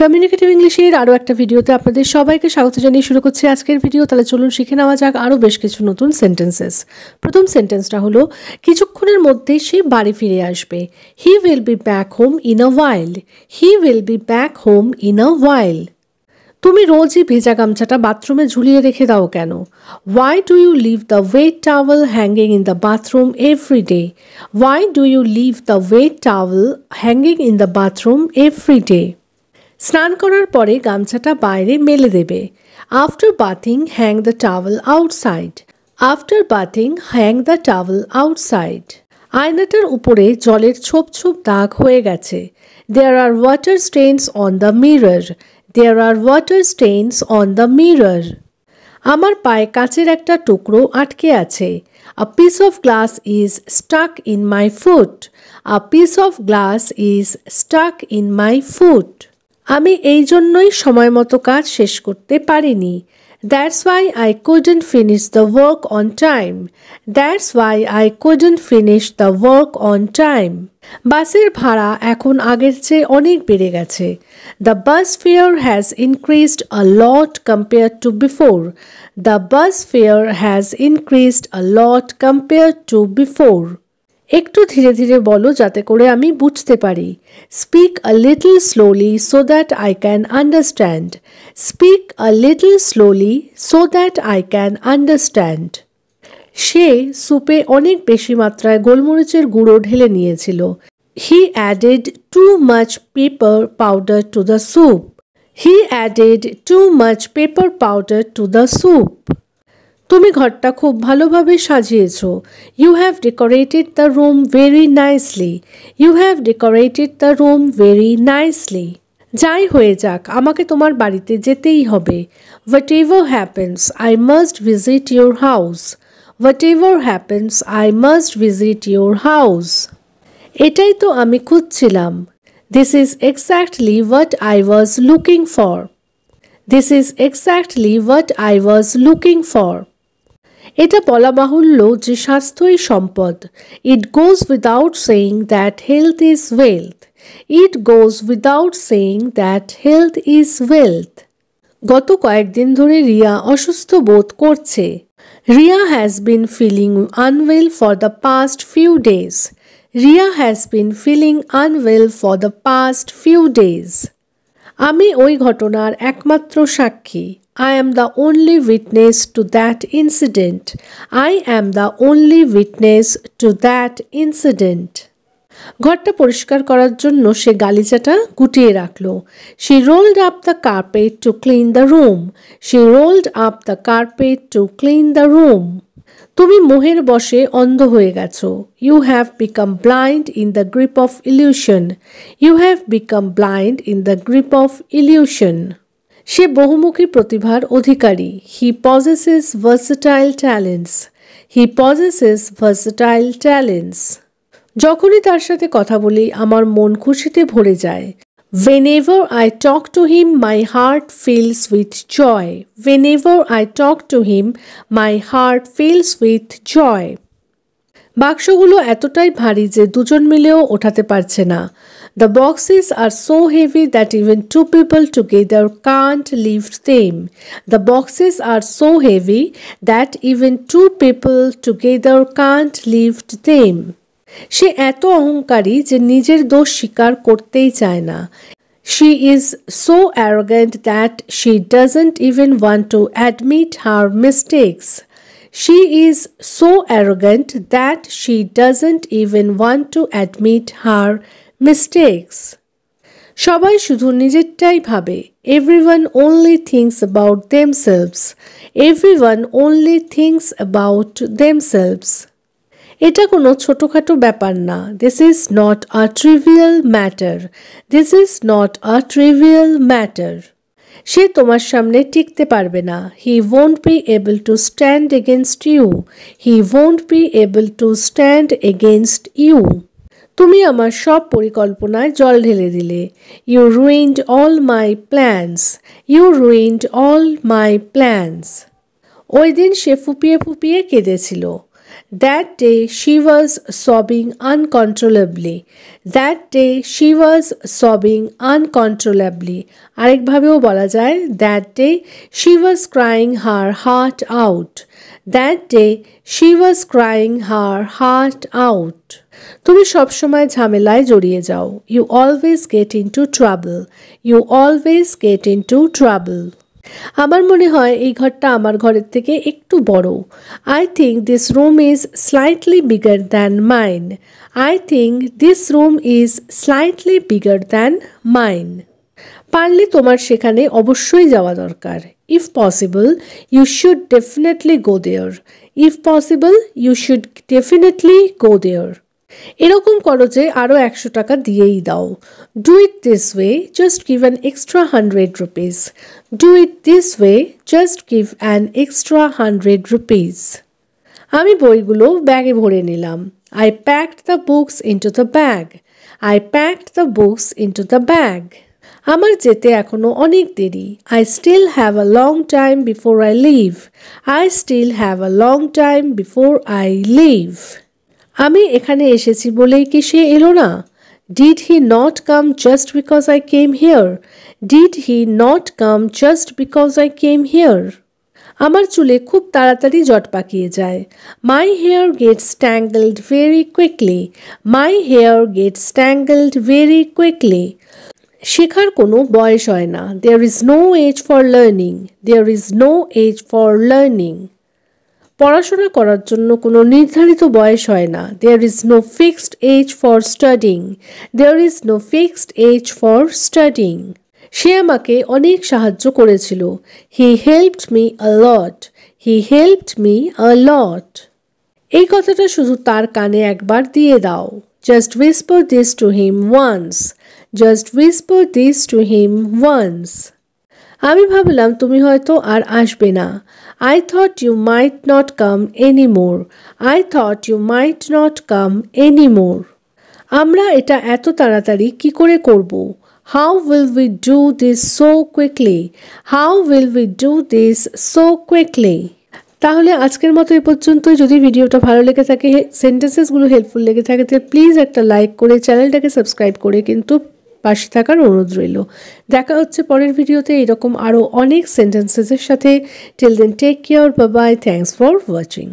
Communicative ইংলিশের আরও একটা ভিডিওতে আপনাদের সবাইকে স্বাগত জানিয়ে শুরু করছি আজকের ভিডিও। তাহলে চলুন শিখে নেওয়া যাক আরও বেশ কিছু নতুন সেন্টেন্সেস। প্রথম সেন্টেন্সটা হলো কিছুক্ষণের মধ্যেই সে বাড়ি ফিরে আসবে। He will be back home in a while. He will be back home in a while. তুমি রোজই ভেজা গামছাটা বাথরুমে ঝুলিয়ে রেখে দাও কেন? Why do you leave the wet towel hanging in the bathroom every day? Why do you leave the wet towel hanging in the bathroom every day? স্নান করার পরে গামছাটা বাইরে মেলে দেবে। After bathing hang the towel outside. After bathing hang the towel outside. আয়নাটার উপরে জলের ছোপ ছোপ দাগ হয়ে গেছে। There are water stains on the mirror. There are water stains on the mirror. আমার পায়ে কাচের একটা টুকরো আটকে আছে। A piece of glass is stuck in my foot. A piece of glass is stuck in my foot. আমি এই জন্যই সময় মতো কাজ শেষ করতে পারিনি। That's why I couldn't finish the work on time. That's why I couldn't finish the work on time. বাসের ভাড়া এখন আগের চেয়ে অনেক বেড়ে গেছে। The bus fare has increased a lot compare to before. The bus fare has increased a lot compare to before. একটু ধীরে ধীরে বলো যাতে করে আমি বুঝতে পারি। Speak a little slowly so that I can understand. Speak a little slowly so that I can understand. সে সুপে অনেক বেশি মাত্রায় গোলমরিচের গুঁড়ো ঢেলে নিয়েছিল। He added too much pepper powder to the soup. He added too much pepper powder to the soup. তুমি ঘরটা খুব ভালোভাবে সাজিয়েছো। You have decorated the room very nicely. You have decorated the room very nicely. যাই হয়ে যাক আমাকে তোমার বাড়িতে যেতেই হবে। Whatever happens I must visit your house. Whatever happens I must visit your house. এটাই তো আমি খুঁজছিলাম। This is exactly what I was looking for. This is exactly what I was looking for. এটা বলা বাহুল্য যে স্বাস্থ্যই সম্পদ। It goes without saying that health is wealth. It goes without saying that health is wealth. গত কয়েকদিন ধরে রিয়া অসুস্থ বোধ করছে। Riya has been feeling unwell for the past few days. Riya has been feeling unwell for the past few days. আমি ওই ঘটনার একমাত্র সাক্ষী। I am the only witness to that incident. I am the only witness to that incident. ঘরটা পরিষ্কার করার জন্য সে গালিচাটা গুটিয়ে রাখলো। She rolled up the carpet to clean the room. She rolled up the carpet to clean the room. তুমি মোহের বশে অন্ধ হয়ে গেছো। You have become blind in the grip of illusion. You have become blind in the grip of illusion. সে বহুমুখী প্রতিভার অধিকারী। He possesses versatile talents. He possesses versatile talents. যখনই তার সাথে কথা বলি আমার মন খুশিতে ভরে যায়। Whenever I talk to him my heart fills with joy. Whenever I talk to him my heart fills with joy. বাক্সগুলো এতটাই ভারী যে দুজন মিলেও ওঠাতে পারছে না। The boxes are so heavy that even two people together can't lift them. The boxes are so heavy that even two people together can't lift them. সে এত অহংকারী যে নিজের দোষ স্বীকার করতেই চায় না। She is so arrogant that she doesn't even want to admit her mistakes. She is so arrogant that she doesn't even want to admit her mistakes. সবাই শুধু নিজেরটাই ভাবে। Everyone only thinks about themselves. Everyone only thinks about themselves. এটা কোনো ছোটখাটো ব্যাপার না। This is not a trivial matter. This is not a trivial matter. সে তোমার সামনে টিকতে পারবে না। He won't be able to stand against you. He won't be able to stand against you. তুমি আমার সব পরিকল্পনায় জল ঢেলে দিলে। You ruined all my plans. You ruined all my plans. ওই দিন সে ফুপিয়ে ফুপিয়ে কেঁদেছিল। That day she was sobbing uncontrollably. That day she was sobbing uncontrollably. আরেকভাবেও বলা যায় that day she was crying her heart out. That day she was crying her heart out. তুমি সবসময় ঝামেলায় জড়িয়ে যাও. You always get into trouble. You always get into trouble. আমার মনে হয় এই ঘরটা আমার ঘরের থেকে একটু বড়. I think this room is slightly bigger than mine. I think this room is slightly bigger than mine. পারলে তোমার সেখানে অবশ্যই যাওয়া দরকার. If possible, you should definitely go there. If possible, you should definitely go there. এরকম করো যে আরও 100 টাকা দিয়েই দাও. Do it this way, just give an extra 100 rupees. Do it this way, just give an extra 100 rupees. আমি বইগুলো ব্যাগে ভরে নিলাম. I packed the books into the bag. I packed the books into the bag. আমার যেতে এখনো অনেক দেরি. I still have a long time before I leave. I still have a long time before I leave. আমি এখানে এসেছি বলেই কি সে এলো না? Did he not come just because I came here? Did he not come just because I came here? আমার চুলে খুব তাড়াতাড়ি জট পাকিয়ে যায়. My hair gets tangled very quickly. My hair gets tangled very quickly. শেখার কোনো বয়স হয় না. There is no age for learning. There is no age for learning. পড়াশোনা করার জন্য কোনো নির্ধারিত বয়স হয় না. There is no fixed age for studying. There is no fixed age for studying. সে আমাকে অনেক সাহায্য করেছিল. He helped me a lot. He helped me a lot. এই কথাটা শুধু তার কানে একবার দিয়ে দাও. Just whisper this to him once. Just whisper this to him once. আমি ভাবলাম তুমি হয়তো আর আসবে না. I thought you might not come anymore. I thought you might not come anymore. আমরা এটা এত তাড়াতাড়ি কি করে করব? How will we do this so quickly? How will we do this so quickly? তাহলে আজকের মতো এই পর্যন্ত. যদি ভিডিওটা ভালো লেগে থাকে, সেন্টেন্সেসগুলো হেল্পফুল লেগে থাকে, তাহলে প্লিজ একটা লাইক করে চ্যানেলটাকে সাবস্ক্রাইব করে কিন্তু পাশে থাকার অনুরোধ রইল. দেখা হচ্ছে পরের ভিডিওতে এরকম আরও অনেক সেন্টেন্সেসের সাথে. Till then take care, bye bye, thanks for watching.